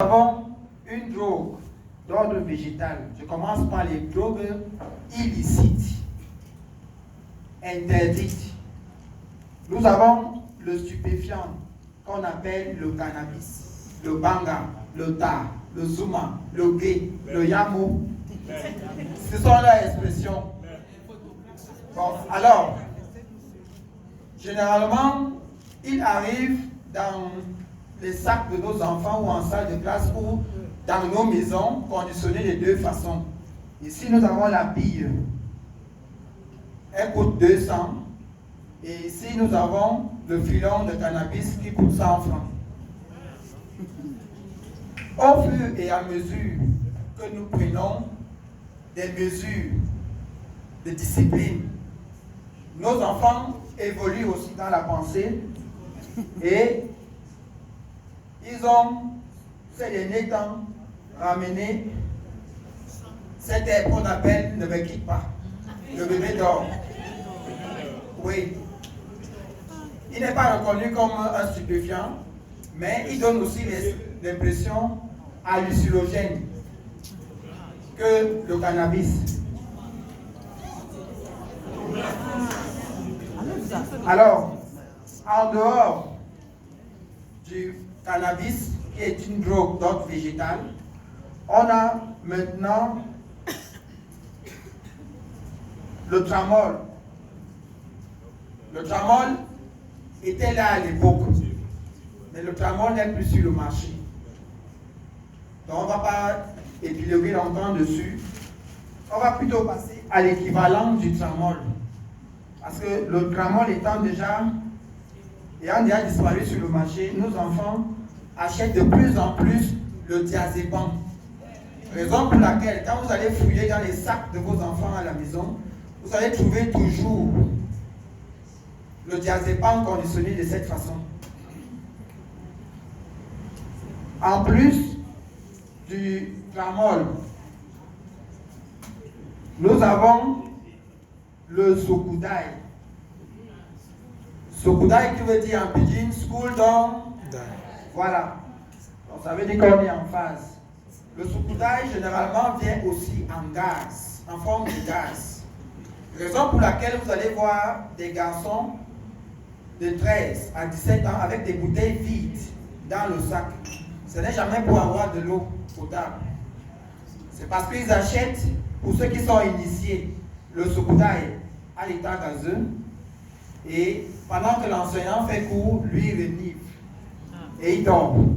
Nous avons une drogue d'ordre végétal. Je commence par les drogues illicites, interdites. Nous avons le stupéfiant qu'on appelle le cannabis, le banga, le tar, le zuma, le gay, le yamo. Ce sont leurs expressions. Bon, alors, généralement, il arrive dans les sacs de nos enfants ou en salle de classe ou dans nos maisons conditionnées de deux façons. Ici, nous avons la bille. Elle coûte 200. Et ici, nous avons le filon de cannabis qui coûte 100 francs. Au fur et à mesure que nous prenons des mesures de discipline, nos enfants évoluent aussi dans la pensée et ils ont, ces derniers temps, ramené cette herbe qu'on appelle ne me quitte pas, le bébé d'or. Oui. Il n'est pas reconnu comme un stupéfiant, mais il donne aussi l'impression hallucinogène que le cannabis. Alors, en dehors du cannabis, qui est une drogue d'ordre végétal, on a maintenant le tramol. Le tramol était là à l'époque, mais le tramol n'est plus sur le marché. Donc on ne va pas épiloguer longtemps dessus. On va plutôt passer à l'équivalent du tramol. Parce que le tramol ayant déjà disparu sur le marché, nos enfants achètent de plus en plus le diazépam. Raison pour laquelle, quand vous allez fouiller dans les sacs de vos enfants à la maison, vous allez trouver toujours le diazépam conditionné de cette façon. En plus du tramol, nous avons le sokudai. Sokudai qui veut dire en pidgin, school down. Voilà. Donc ça veut dire qu'on est en phase. Le sokudai généralement vient aussi en gaz, en forme de gaz. Raison pour laquelle vous allez voir des garçons de 13 à 17 ans avec des bouteilles vides dans le sac. Ce n'est jamais pour avoir de l'eau potable. C'est parce qu'ils achètent, pour ceux qui sont initiés, le sokudai à l'état gazeux. Et pendant que l'enseignant fait cours, lui il renifle. Et il tombe.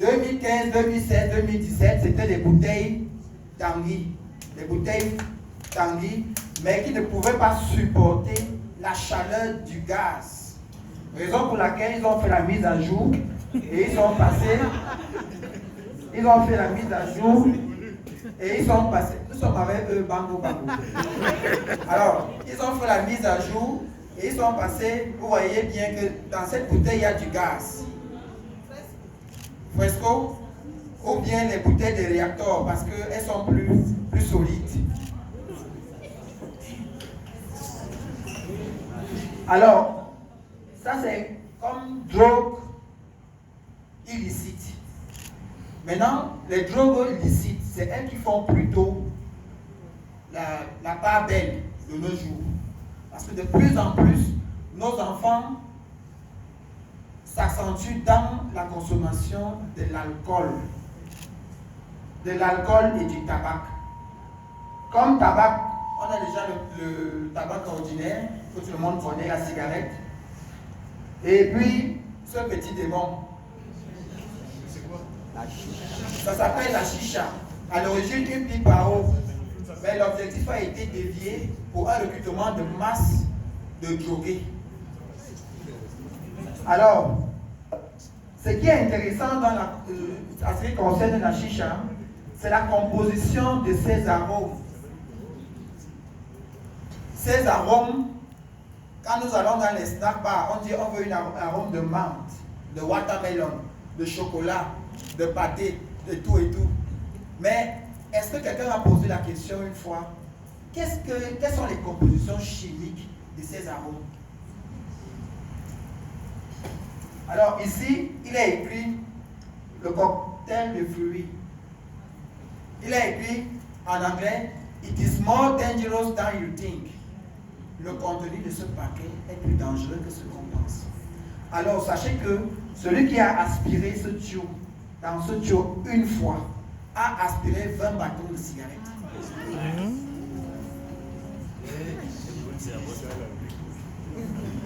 2015, 2016, 2017, c'était des bouteilles Tanguy. Des bouteilles Tanguy, mais qui ne pouvaient pas supporter la chaleur du gaz. Raison pour laquelle ils ont fait la mise à jour et ils ont fait la mise à jour et ils sont passés. Nous sommes avec eux, bango. Alors, ils ont fait la mise à jour et ils sont passés. Vous voyez bien que dans cette bouteille, il y a du gaz. Fresco, ou bien les bouteilles de réacteurs parce qu'elles sont plus solides. Alors, ça c'est comme drogue illicite. Maintenant, les drogues illicites, c'est elles qui font plutôt la part belle de nos jours. Parce que de plus en plus, nos enfants s'accentuent dans la consommation de l'alcool. De l'alcool et du tabac. Comme tabac, on a déjà le tabac ordinaire, que tout le monde connaît, la cigarette. Et puis, ce petit démon. Ça s'appelle la chicha. À l'origine, une pipe à eau. Mais l'objectif a été dévié pour un recrutement de masse de drogués. Alors, ce qui est intéressant dans à ce qui concerne la chicha, c'est la composition de ces arômes. Ces arômes, quand nous allons dans les snack bars, on dit on veut un arôme de menthe, de watermelon, de chocolat, de pâté, de tout et tout. Mais est-ce que quelqu'un a posé la question une fois, quelles sont les compositions chimiques de ces arômes? Alors ici, il est écrit le cocktail de fruits. Il a écrit en anglais, It is more dangerous than you think. Le contenu de ce paquet est plus dangereux que ce qu'on pense. Alors, sachez que celui qui a aspiré ce tuyau, dans ce tuyau une fois, a aspiré 20 bâtons de cigarettes.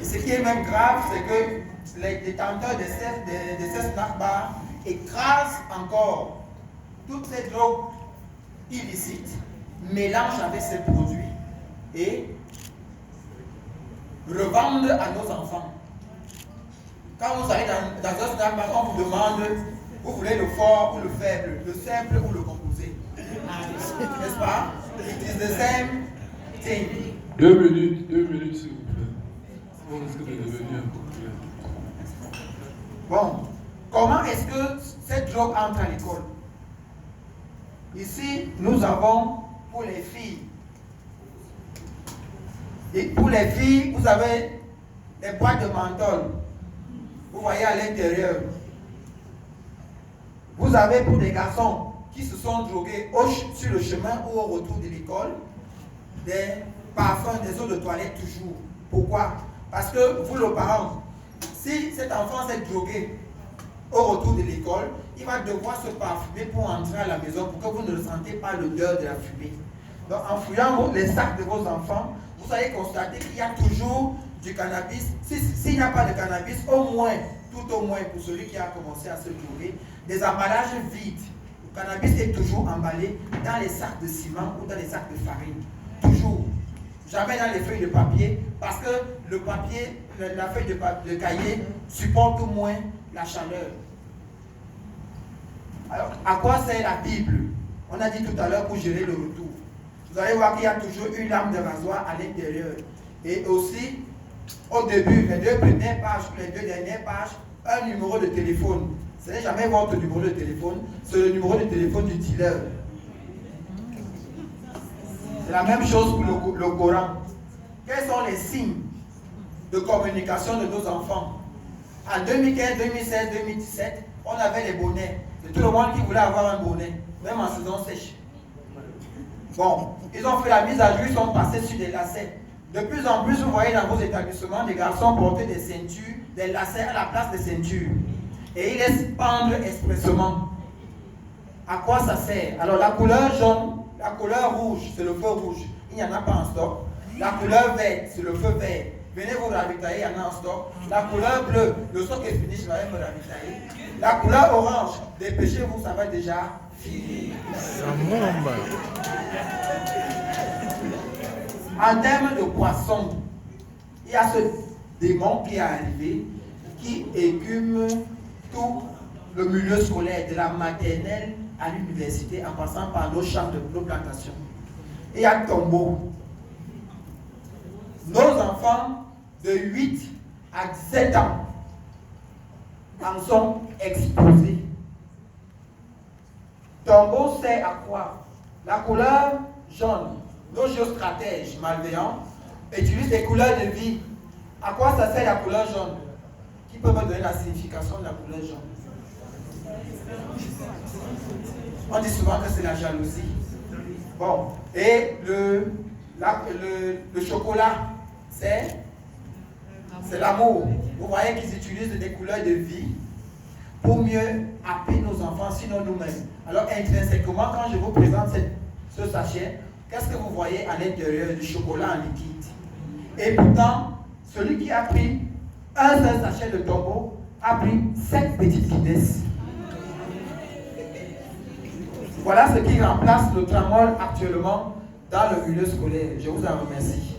Et ce qui est même grave, c'est que les détenteurs de ces snack bars écrasent encore toutes ces drogues illicites, mélangent avec ces produits et revendent à nos enfants. Quand vous allez dans un snack bar, on vous demande, vous voulez le fort ou le faible, le simple ou le composé. N'est-ce pas? It is the same thing. 2 minutes, s'il vous plaît. On risque de devenir un peu clair. Bon, comment est-ce que cette drogue entre à l'école? Ici, nous avons pour les filles. Et pour les filles, vous avez des boîtes de menthol. Vous voyez à l'intérieur. Vous avez pour des garçons qui se sont drogués sur le chemin ou au retour de l'école, des parfums, des eaux de toilette toujours. Pourquoi? Parce que vous, le parent, si cet enfant s'est drogué au retour de l'école, il va devoir se parfumer pour entrer à la maison pour que vous ne ressentez pas l'odeur de la fumée. Donc en fouillant les sacs de vos enfants, vous allez constater qu'il y a toujours du cannabis. S'il n'y a pas de cannabis, au moins, tout au moins pour celui qui a commencé à se droguer, des emballages vides. Le cannabis est toujours emballé dans les sacs de ciment ou dans les sacs de farine. Toujours. Jamais dans les feuilles de papier, parce que le papier, la feuille de cahier supporte moins la chaleur. Alors, à quoi sert la Bible? On a dit tout à l'heure pour gérer le retour. Vous allez voir qu'il y a toujours une lame de rasoir à l'intérieur. Et aussi, au début, les 2 premières pages, les 2 dernières pages, un numéro de téléphone. Ce n'est jamais votre numéro de téléphone, c'est le numéro de téléphone du dealer. C'est la même chose pour le Coran. Quels sont les signes de communication de nos enfants? En 2015, 2016, 2017, on avait les bonnets. C'est tout le monde qui voulait avoir un bonnet, même en saison sèche. Bon, ils ont fait la mise à jour, ils sont passés sur des lacets. De plus en plus, vous voyez dans vos établissements des garçons porter des ceintures, des lacets à la place des ceintures. Et ils laissent pendre expressément. À quoi ça sert? Alors la couleur jaune, la couleur rouge, c'est le feu rouge. Il n'y en a pas en stock. La couleur verte, c'est le feu vert. Venez vous ravitailler, il y en a en stock. La couleur bleue, le stock est fini, je vais me ravitailler. La couleur orange, dépêchez-vous, ça va déjà finir. En termes de poissons, il y a ce démon qui est arrivé, qui écume tout le milieu scolaire, de la maternelle à l'université, en passant par nos champs de nos plantations. Il y a Tombeau. Nos enfants de 8 à 17 ans en sont exposés. Tombeau sert à quoi? La couleur jaune. Nos géostratèges malveillants utilisent des couleurs de vie. À quoi ça sert la couleur jaune? Qui peut me donner la signification de la couleur jaune? On dit souvent que c'est la jalousie. Bon, et le chocolat, c'est l'amour. Vous voyez qu'ils utilisent des couleurs de vie pour mieux happer nos enfants, sinon nous-mêmes. Alors intrinsèquement, quand je vous présente ce sachet, qu'est-ce que vous voyez à l'intérieur du chocolat en liquide? Et pourtant, celui qui a pris un seul sachet de Tombeau a pris 7 petites Guinness. Voilà ce qui remplace le tramol actuellement dans le milieu scolaire. Je vous en remercie.